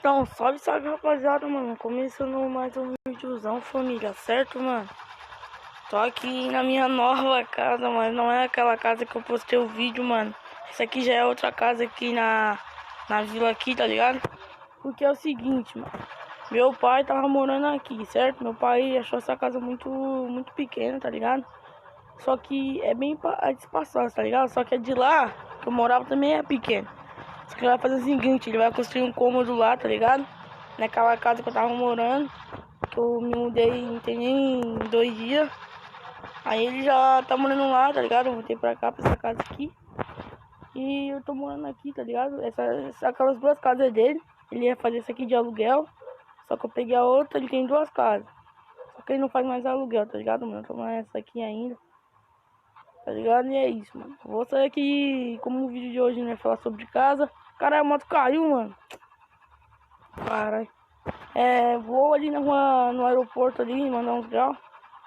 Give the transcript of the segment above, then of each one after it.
Então, salve, rapaziada, mano. Começando mais um videozão, família, certo, mano? Tô aqui na minha nova casa, mas não é aquela casa que eu postei o vídeo, mano. Essa aqui já é outra casa aqui na vila aqui, tá ligado? Porque é o seguinte, mano. Meu pai tava morando aqui, certo? Meu pai achou essa casa muito pequena, tá ligado? Só que é bem espaçosa, tá ligado? Só que é de lá, que eu morava, também é pequeno. Só que ele vai fazer o seguinte, ele vai construir um cômodo lá, tá ligado? Naquela casa que eu tava morando, que eu me mudei não tem nem 2 dias. Aí ele já tá morando lá, tá ligado? Eu voltei pra cá, pra essa casa aqui. E eu tô morando aqui, tá ligado? Aquelas 2 casas é dele. Ele ia fazer isso aqui de aluguel. Só que eu peguei a outra, ele tem 2 casas. Só que ele não faz mais aluguel, tá ligado, mano? Eu tô morando essa aqui ainda. Tá ligado? E é isso, mano. Vou sair aqui, como o vídeo de hoje, né? Falar sobre casa. Caralho, a moto caiu, mano. Caralho. Vou ali na rua, no aeroporto ali, mandar uns graus.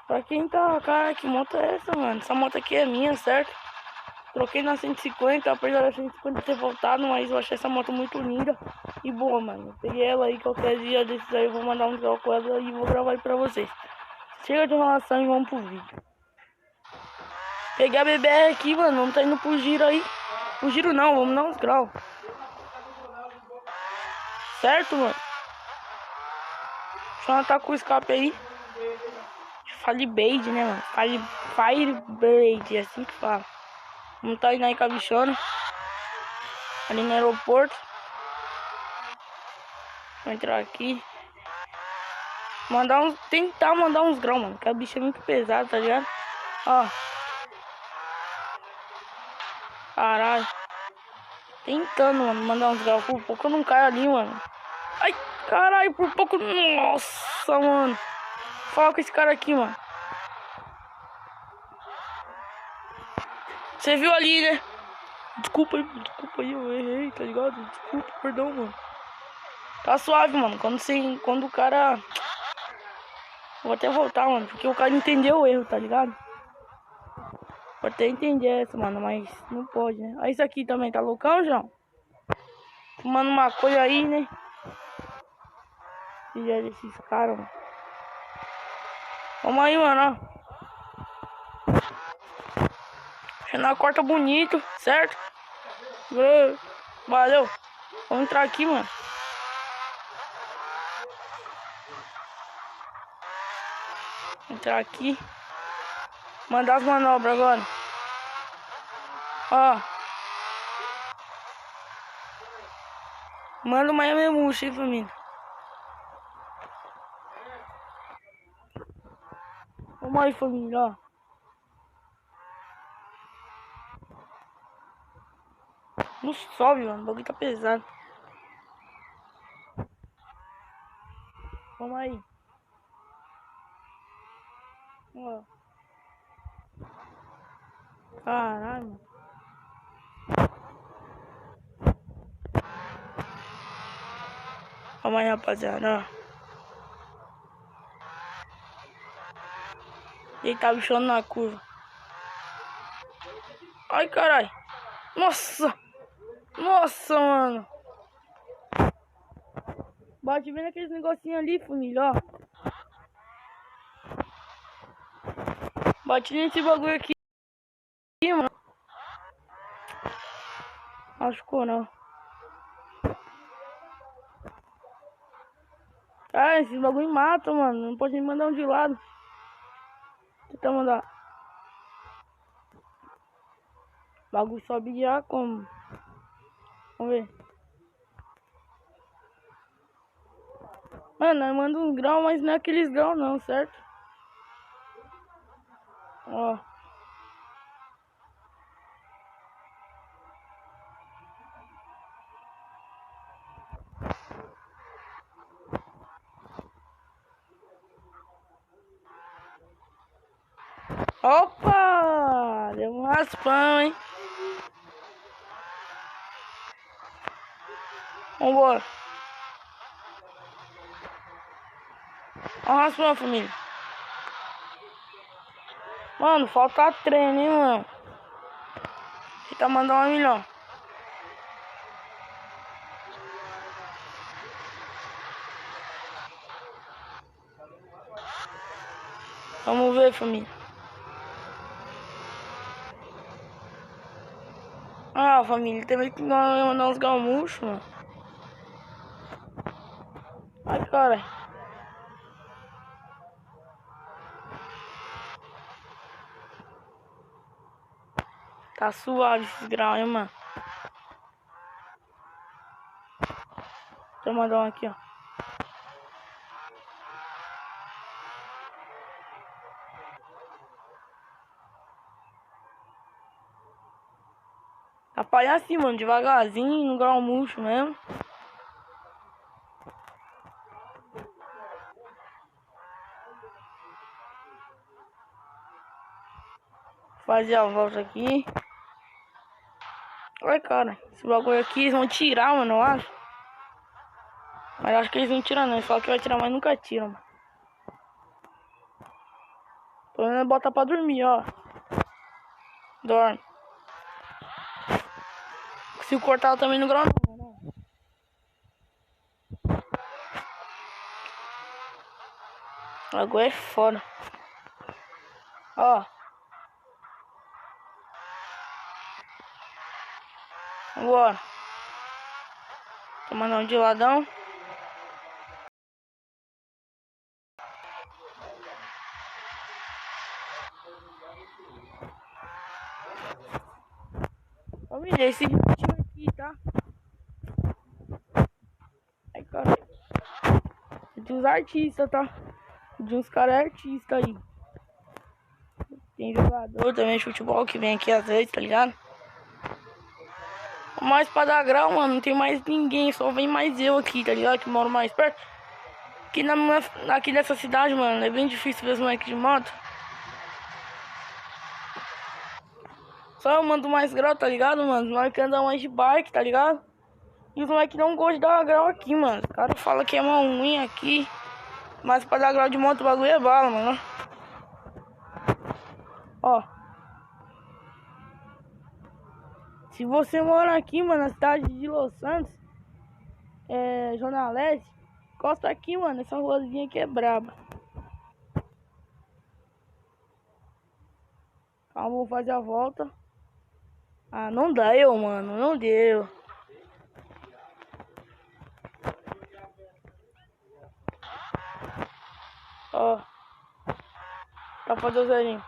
Pra quem tá, cara, que moto é essa, mano? Essa moto aqui é minha, certo? Troquei na 150, apesar da 150 ter voltado, mas eu achei essa moto muito linda e boa, mano. Eu peguei ela aí, qualquer dia desses aí eu vou mandar uns graus com ela e vou gravar aí pra vocês. Chega de enrolação e vamos pro vídeo. Peguei a BBR aqui, mano, vamos tá indo pro giro aí. Pro giro não, vamos dar uns graus. Certo, mano? Deixa eu anotar com o escape aí. Fireblade, né, mano? Fireblade, é assim que fala. Vamos tá indo aí cabichando. Ali no aeroporto. Vou entrar aqui. Tentar mandar uns graus, mano. Que a bicha é muito pesada, tá ligado? Ó. Caralho. Tentando, mano, mandar uns graus. Por pouco eu não caio ali, mano. Ai, caralho, por pouco. Nossa, mano. Fala com esse cara aqui, mano. Você viu ali, né? Desculpa aí, eu errei, tá ligado? Desculpa, perdão, mano. Tá suave, mano. Quando o cara... Vou até voltar, mano, porque o cara entendeu o erro, tá ligado? Vou até entender essa, mano, mas não pode, né? Aí isso aqui também, tá loucão, João? Fumando maconha aí, né? Filha desses caras, mano. Vamos aí, mano, ó. Renan corta bonito, certo? Valeu. Vamos entrar aqui, mano. Entrar aqui. Mandar as manobras agora. Ó. Manda o Miami Murcha, hein, família. Vamos aí, família, ó. Não sobe, mano. O bagulho tá pesado. Vamos aí. Ó. Caralho, mano. Vamos aí, rapaziada, ó. Ele tá bichando na curva. Ai, caralho. Nossa. Nossa, mano. Bate bem naqueles negocinhos ali, família, ó. Bate nesse bagulho aqui, mano. Machucou, não. Ah, esses bagulho mata, mano. Não pode nem mandar um de lado. Tenta mandar. O bagulho sobe já como? Vamos ver. Mano, nós manda uns graus, mas não é aqueles graus não, certo? Ó. Opa! Deu um raspão, hein? Vambora. Ó um raspão, família. Mano, falta treino, hein, mano? Tenta mandar 1 milhão. Vamos ver, família. Ah, família, também que mandar uns gamuchos, mano. Ai, cara. Tá suave esses graus, hein, mano. Deixa eu mandar um aqui, ó. Apanhar assim, mano, devagarzinho, no grau murcho mesmo. Fazer a volta aqui. Olha, cara, esse bagulho aqui eles vão tirar, mano, eu acho. Mas acho que eles não tiram, não. Eles falam que vai tirar, mas nunca tiram, mano. Pelo menos bota pra dormir, ó. Dorme. Se cortar também no grau não, né? Agora é foda. Ó. Vambora. Tomando um de ladão. Família, esse time aqui, tá? Ai, cara. É de uns artistas, tá? De uns caras artistas aí. Tem jogador também de futebol que vem aqui às vezes, tá ligado? Mas pra dar grau, mano, não tem mais ninguém. Só vem mais eu aqui, tá ligado? Que moro mais perto. Aqui nessa cidade, mano, é bem difícil ver os moleques de moto. Só eu mando mais grau, tá ligado, mano? Os moleques andam mais de bike, tá ligado? E os moleques não gostam de dar grau aqui, mano. O cara fala que é uma unha aqui. Mas pra dar grau de moto o bagulho é bala, mano. Ó. Se você mora aqui, mano, na cidade de Los Santos, Zona Leste, encosta aqui, mano. Essa ruazinha aqui é braba. Calma, vou fazer a volta. Ah, não deu, mano. Não deu. Ó. Tá fazendo zerinho.